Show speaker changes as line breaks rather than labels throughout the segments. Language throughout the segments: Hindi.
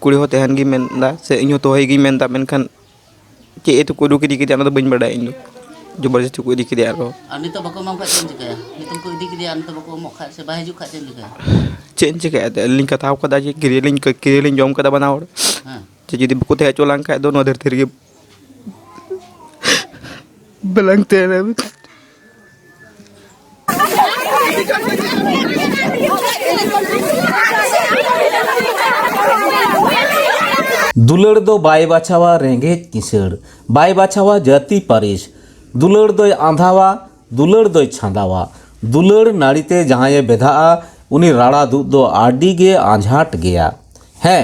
कुड़ी हो तहन गी मेनदा से इन तोहे गी मेनदा मेनखान चे ए तो को इदी किदिया ना तो बइन बड़ा इन जबरदस्ती को इदी किदिया रो
Ani to bako mam kacen juga ya. Itu ko di kiri an to bako mok kak se bahaju kacen juga.
चेंज चिकाते लिंक कथा कदा जे किरेलिंग जम कदा बनाओ
Hah.
जे जदि बको ते चोलां खा दो नो धरती रे बलंग तेरे
दुलड़ दो बाय बाछावा रेंगेज किसड़ बाय बाछावा जाति पारिस दुलड़ दो आंधावा दुलड़ दो छांदावा दुलड़ नाड़ीते जहां बेधाआ उनी राड़ा दूध दो आडी गे आंझाट गया है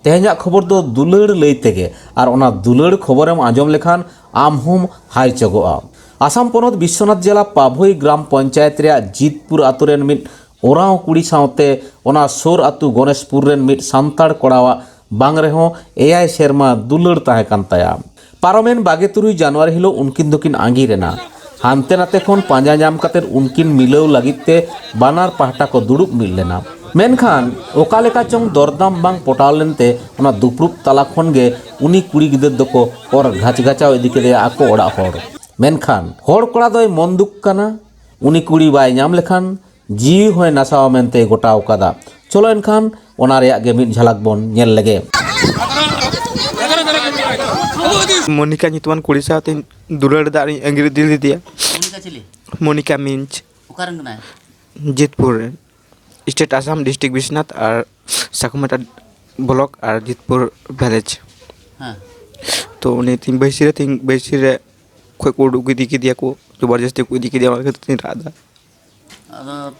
तेहजा खबर दो दुलड़ लईते गे और ओना दुलड़ खबरेम आंजम लेखान आम होम हाई चगोआ आसाम पोनत विश्वनाथ जिला पाभई ग्राम पंचायत रे जीतपुर आतुरेन मिट ओराव कुड़ी सावते ओना सोर आतु गणेशपुर रेन मिट सांताड़ कोड़ावा बांग रेहों एआई सेरमा दुलड़ ताहे कान ताया पारमेन 23 जनवरी हिलो उनकिन दोकिन आंगीरेना हानते नाते खन पांजा नाम कातेर उनकिन मिलाव लागिते बानार पाहटा को दुड़ुब मिल लेना मेनखान ओका लेका चोंग दरदाम बांग पटाव लेनते ओना दुपरुब तला खन गे उनी कुड़ी गिदर दको और घाच घाचाव इदी केदे आको ओड़ा होड़ मेनखान होड़ कोड़ा दोय मन दुख काना उनी कुड़ी बाय नाम लेखान जीवी होय नासाव मेनते गोटाव कादा चलो एनखान ओना रेयाग गे मिद झलक बोन नेल लेगे
मोनिका नितवान कुड़ी साथे दुलड़ दारी अंगिर दिल दिया
Monika cili.
मोनिका मिंच
Ukarang kena.
Jeetpur state Assam district Biswanath और साकुमाटा ब्लॉक और जीतपुर विलेज
Hah.
तो उन्हें तीन बैसी कोई को उड़ी दी दिया को जबरदस्ती को इदी किदिया मार तीन Rada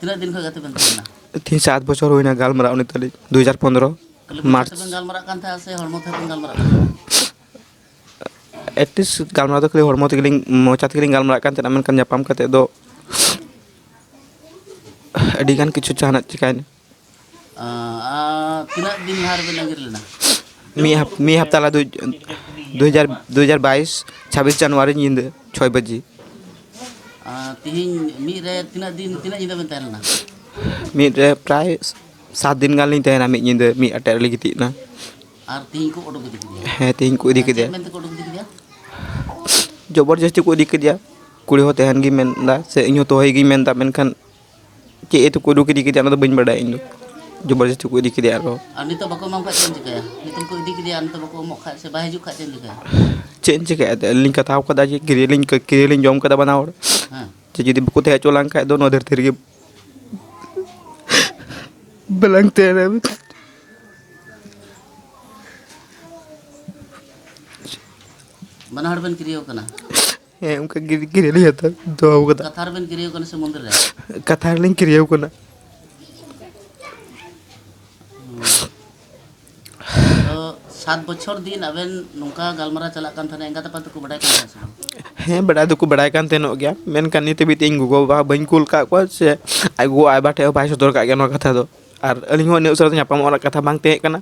Tina din ko gati bentuk na.
3-7 बछर होइना गालमरा उनी तले 2015 मार्च
Penggal merak kan teh ase hormon teh penggal merak.
At least गालमरा तो खाली हरमो तकलिंग मोचा तकलिंग गालमरा kan तेना मेनखान जापाम कते दो अडिगान किछु चाहना चिकाइन
Tina din har ben angir lena.
मी हफ्ता ला 2022 26 जनवरी नींद 6 बजे
Tihin mi re tina din tina jinda ben teh lena.
मी प्राय 7 दिन गाल नहीं तहना मी नींद मी अटेर लगी थी ना
Ar tihin ko odok gidi dia.
है तीन को इदी किदिया
Men ko odok gidi dia.
जबरदस्ती को इदी किदिया कुड़ी हो तहन गी मेनदा से इन तोहे गी मेनदा मेनखान चे ए तो को इदी किदिया ना तो बइन बड़ा इन जबरदस्ती को इदी किदिया रो
Ani to bako mam kacen juga ya. Itu ko di kiri an to bako mok kak se bahaju kacen juga.
चेंज चिकाते लिंक कथा कदा जे किरेलिंग जम कदा बनाओ
Hah.
जे जदि बको ते चोलां खा दो नो धरती रे बलंग तेरे
Mana har ben kiri kana.
है उनका किरेली आता दो कदा
Kathar ben kiri kana se mundur re.
कथा लिंक किरियो कोना
तो 7 बछर दिन अबेन नोंका गालमरा चला kan thane enga tapat ko badai kan se.
हैं बड़ा दुको बड़ाई कान तेनो गया मेन कानी ते बीते गुगो बा बइन कुल का को से आई गो आई बाटे भाई सदर का गया नो कथा दो और अलिंग हो ने उसर न्यापाम वाला कथा बांग ते कना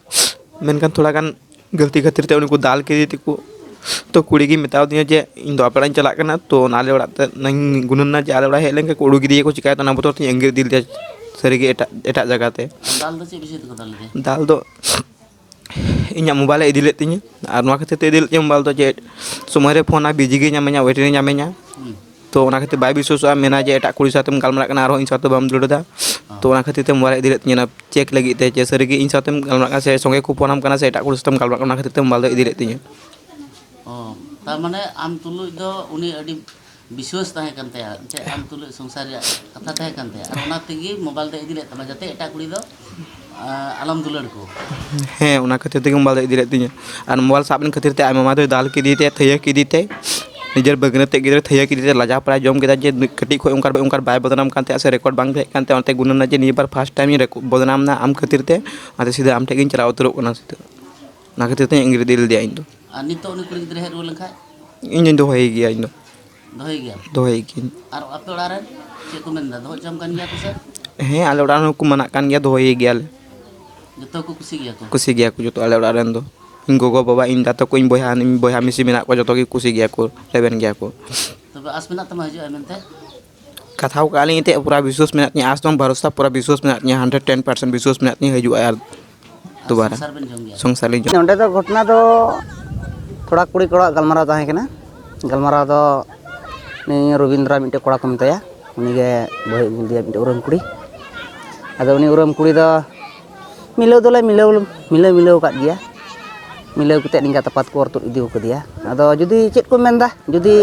मेन कान थोड़ा कान गलती खातिर ते उनको दाल के दी को तो कुड़ी की मिताव दिया जे इन दो अपड़ा चला कना तो नाले ओड़ा ते नंग गुनन ना जाले ओड़ा हेलें के कोड़ू गिदी को चिकाय तो ना बतो ती अंगिर दिल दे सरी के एटा जगह ते
Dal do se bisi ko dal de.
दाल दो इन्या मोबाइल इदी लेत तिनी और नोआ खातिर ते इदी लेत मोबाइल तो जे समय रे फोन आ बिजी गे ᱧᱟᱢᱮᱧᱟ वेटिंग ᱧᱟᱢᱮᱧᱟ तो ओना खातिर बाय विश्वासआ मेना जे एटा कुड़ी साथेम गालमरा कना आरो इन साथे बाम दुड़दा तो ओना खातिर ते मोबाइल इदी लेत तिनी ना चेक लगी ते जे सरी गे इन साथेम गालमरा कना से संगे को फोनम कना से एटा कुड़ी साथेम गालमरा कना खातिर ते मोबाइल दो इदी लेत तिनी
Oh, tar mane am tulu do uni adi biswas tahe kan teh. Ce am tulu sungsar ya kata tahe kan teh. Ar ona tegi mobile de idile tama jate eta kuri do alam dulur ko.
हैं ओना खातिर ते मोबाइल दो इदी लेत तिनी और मोबाइल साबन खातिर ते आमा मादो दाल के दीते थैया के दीते निजर बगने ते गिदरे थैया के दीते लाजा परा जम केदा जे कटी खो उनकार बाय बदनाम कानते से रिकॉर्ड बांग भेज कानते ओनते गुनना जे नि बार फर्स्ट टाइम बदनाम ना आम खातिर ते आते सीधे आम टेगिन चला उतरो कना सीधे ना खातिर ते इंग्री दिल दिया इन
Ar nito uni kuri gidre heru lengkai
इन दो होई गया इन
dohoi gya.
दो होई की
Ar ape oraren ce ko menda do jam kan gya ko se.
हैं आले उड़ान को मना कान गया दो होई गया
Joto ko kusi gya ko.
कुसी गया को जो तो आले उड़ान दो इन गोगो बाबा इन दातो को इन बोया मिसी मिना को जो तो की कुसी गया को लेबन गया को
Tobe as mena tama haju amen teh.
कथाओ काली ते पूरा विश्वास में आस तो भरोसा पूरा विश्वास में 110% विश्वास में हजू यार दोबारा
संसार बन जम गया
संसार ली
नोंडे दो घटना दो थोड़ा कुड़ी कोड़ा गलमाराव ताहें कना गलमाराव दो नी रविंद्र मिट्टे कोड़ा को मिताया उनीगे बहे अगुल दिया मिट्टे उरम कुड़ी आदो उनी उरम कुड़ी दो मिलाव दोले मिलाव काट गया मिलाव कते निंगा तपात को ortut इदी को दिया आदो जुदी चेत को मेंदा जुदी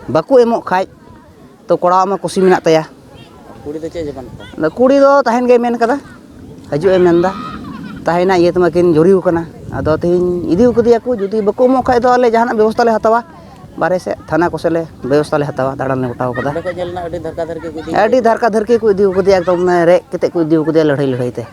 बाकू एमोक खाय तो कोड़ा मा कुसी मेना तया
कुड़ी तो चे जबान
दा कुड़ी दो ताहेन गे मेन कदा हजू ए मेंदा ताहेना ये तमाकिन जोरी कना आदो तेहिन इदी को दिया को जुदी बाकू एमोक खाय दो आले जहाना व्यवस्था ले हतावा बारे से थाना को सेले व्यवस्था ले हतावा दाड़ान ले उठाव कदा
को जेलना अडी धक्का धरके को दी
अड़ी धरका धरके को इदी को दिया एकदम रे कते को इदी को दिया लड़ाई लड़ाई ते